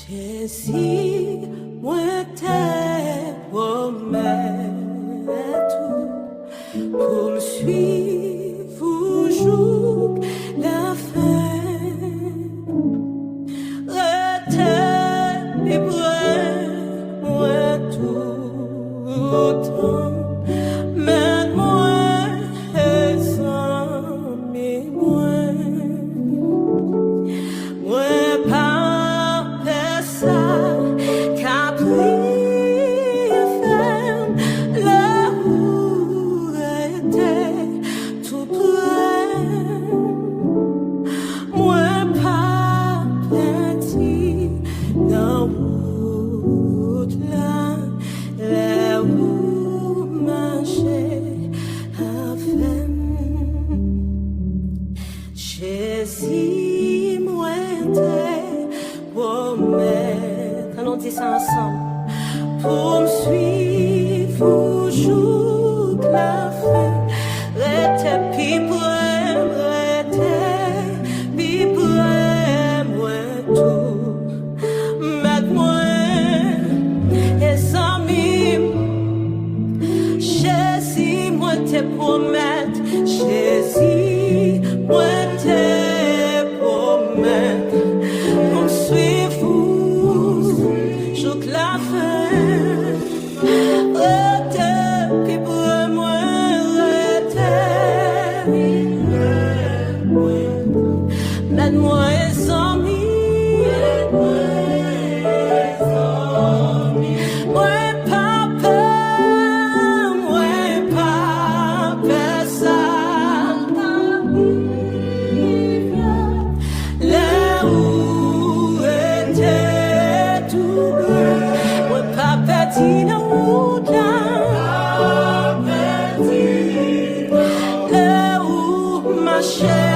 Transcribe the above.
Jésus, moi t'ai promis pour me suivre jour la fin. Rete et moi tout temps, mais moi et sans moi pas personne qu'a pris ferme là où était tout près. Moi pas petit dans route là où marcher à faire. Jésus moi promet, allons dire ça ensemble, pour me suivre jour la fin. Rete pi près moi tout, met moi et sans Jésus moi te promet, Jésus moi te promet. Jusqu'à la fin, rete, puis pour moi, rete, mets-moi et amis, moi pas peur, ça, là où était tout. Petit dans route là où marcher.